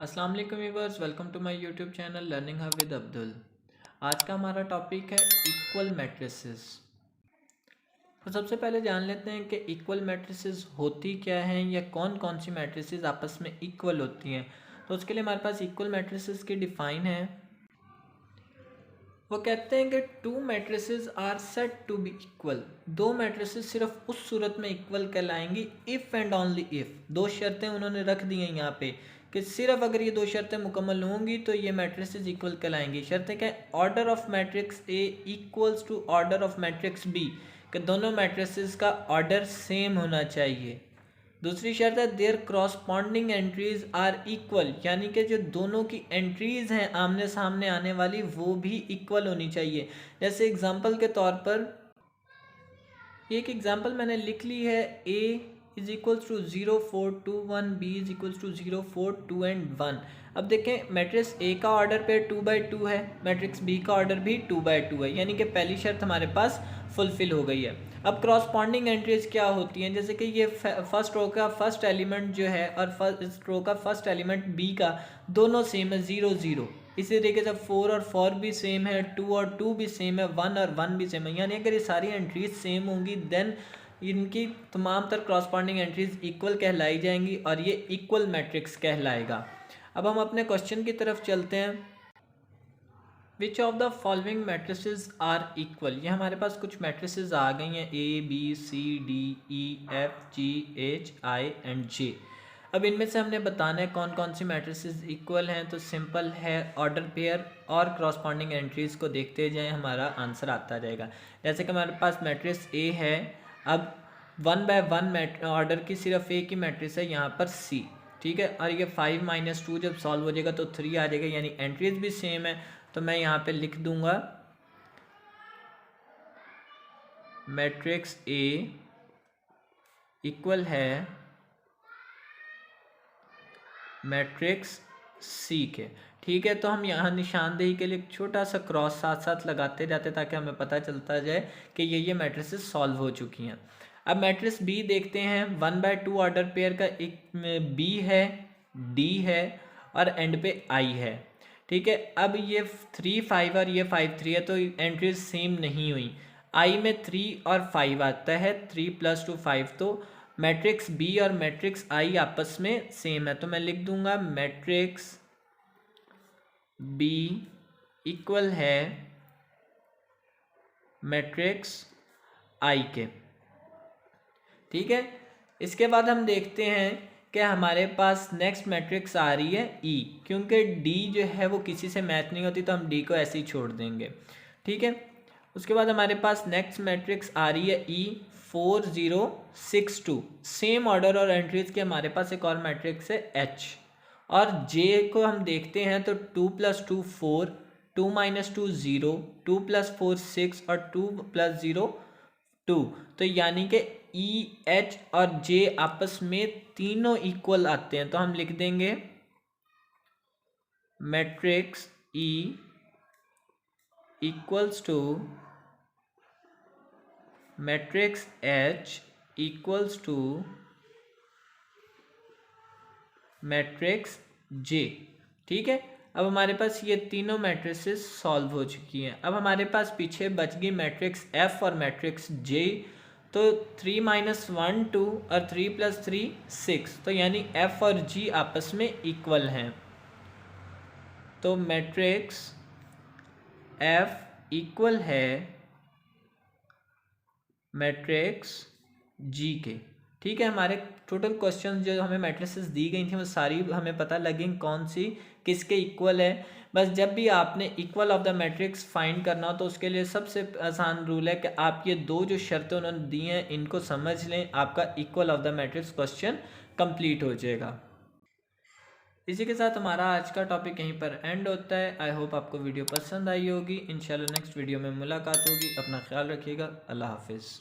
अस्सलाम वालेकुम viewers, welcome to my YouTube channel learning hub with Abdul. आज का हमारा टॉपिक है इक्वल मैट्रिसेस। तो सबसे पहले जान लेते हैं कि इक्वल मैट्रिसेस होती क्या हैं या कौन कौन सी मैट्रिसेस आपस में इक्वल होती हैं। तो उसके लिए हमारे पास इक्वल मैट्रिसेस की डिफ़ाइन है। वो कहते हैं कि two matrices are set to be equal. दो मैट्रिसेस सिर्फ उस सूरत में इक्वल कहलाएंगी इफ़ एंड ओनली इफ़। दो शर्तें उन्होंने रख दी हैं यहाँ पे कि सिर्फ अगर ये दो शर्तें मुकम्मल होंगी तो ये मैट्रिसेस इक्वल कहलाएंगी। शर्तें क्या है? Order of matrix A equals to order of matrix B, कि दोनों मैट्रिसेस का ऑर्डर सेम होना चाहिए। दूसरी शर्त है there corresponding entries are equal, यानी कि जो दोनों की एंट्रीज हैं आमने सामने आने वाली वो भी इक्वल होनी चाहिए। जैसे एग्जांपल के तौर पर एक एग्जांपल मैंने लिख ली है, a is equals to 0 4 2 1, b is equals to 0 4 2 and 1। अब देखें मैट्रिक्स a का ऑर्डर पे 2/2 है, मैट्रिक्स b का ऑर्डर भी 2/2 है, यानी कि पहली शर्त हमारे पास फुलफिल हो गई है। अब क्रॉसपॉन्डिंग एंट्रीज क्या होती हैं? जैसे कि ये फर्स्ट रो का फर्स्ट एलिमेंट जो है और फर्स्ट रो का फर्स्ट एलिमेंट बी का दोनों सेम है 0 0। इसी तरीके से 4 और 4 भी सेम है, 2 और 2 भी सेम है, 1 और 1 भी सेम है। यानी अगर ये सारी एंट्रीज सेम होंगी देन इनकी तमाम तर क्रॉसपॉन्डिंग एंट्रीज इक्वल कहलाई जाएंगी और ये इक्वल मैट्रिक्स कहलाएगा। अब हम अपने क्वेश्चन की तरफ चलते हैं। Which of the following matrices are equal. ये हमारे पास कुछ मैट्रिसेस आ गई हैं, A B C D E F G H I and J. अब इनमें से हमने बताना है कौन कौन सी मैट्रिसेस इक्वल हैं। तो सिंपल है, ऑर्डर पेयर और क्रॉसपॉन्डिंग एंट्रीज को देखते जाएं, हमारा आंसर आता जाएगा। जैसे कि हमारे पास मैट्रिक्स ए है, अब 1/1 ऑर्डर की सिर्फ ए की मैट्रिक्स है यहाँ पर सी, ठीक है। और ये 5 - 2 जब सॉल्व हो जाएगा तो 3 आ जाएगा, यानी एंट्रीज भी सेम है। तो मैं यहाँ पे लिख दूंगा मैट्रिक्स ए इक्वल है मैट्रिक्स सी के, ठीक है। तो हम यहाँ निशानदेही के लिए एक छोटा सा क्रॉस साथ साथ लगाते जाते ताकि हमें पता चलता जाए कि ये मैट्रिसेस सॉल्व हो चुकी हैं। अब मैट्रिक्स बी देखते हैं। 1/2 ऑर्डर पेयर का एक बी है, डी है और एंड पे आई है, ठीक है। अब ये 3 5 और ये 5 3 है तो एंट्रीज सेम नहीं हुई। आई में 3 और 5 आता है, 3 + 2 5, तो मैट्रिक्स बी और मैट्रिक्स आई आपस में सेम है। तो मैं लिख दूंगा मैट्रिक्स बी इक्वल है मैट्रिक्स आई के, ठीक है। इसके बाद हम देखते हैं कि हमारे पास नेक्स्ट मैट्रिक्स आ रही है ई, क्योंकि डी जो है वो किसी से मैच नहीं होती तो हम डी को ऐसे ही छोड़ देंगे, ठीक है। उसके बाद हमारे पास नेक्स्ट मैट्रिक्स आ रही है ई 4 0 6 2। सेम ऑर्डर और एंट्रीज के हमारे पास एक और मैट्रिक्स है एच। और जे को हम देखते हैं तो 2 + 2 4, 2 - 2 0, 2 + 4 6 और 2 + 0 2। तो यानी कि ई एच और जे आपस में तीनों इक्वल आते हैं। तो हम लिख देंगे matrix E equals to matrix H equals to matrix J, ठीक है। अब हमारे पास ये तीनों मैट्रिसेस सॉल्व हो चुकी हैं। अब हमारे पास पीछे बच गई मैट्रिक्स एफ और मैट्रिक्स जे। तो 3 - 1 2 और 3 + 3 6, तो यानी एफ और जी आपस में इक्वल हैं। तो मैट्रिक्स एफ इक्वल है मैट्रिक्स जी के, ठीक है। हमारे टोटल क्वेश्चन जो हमें मैट्रिसेस दी गई थी वो सारी हमें पता लगी कौन सी किसके इक्वल है। बस जब भी आपने equal of the matrix find करना हो तो उसके लिए सबसे आसान रूल है कि आप ये दो जो शर्तें उन्होंने दी हैं इनको समझ लें, आपका equal of the matrix question complete हो जाएगा। इसी के साथ हमारा आज का टॉपिक यहीं पर एंड होता है। आई होप आपको वीडियो पसंद आई होगी। इंशाल्लाह नेक्स्ट वीडियो में मुलाकात होगी। अपना ख्याल रखिएगा। अल्लाह हाफिज़।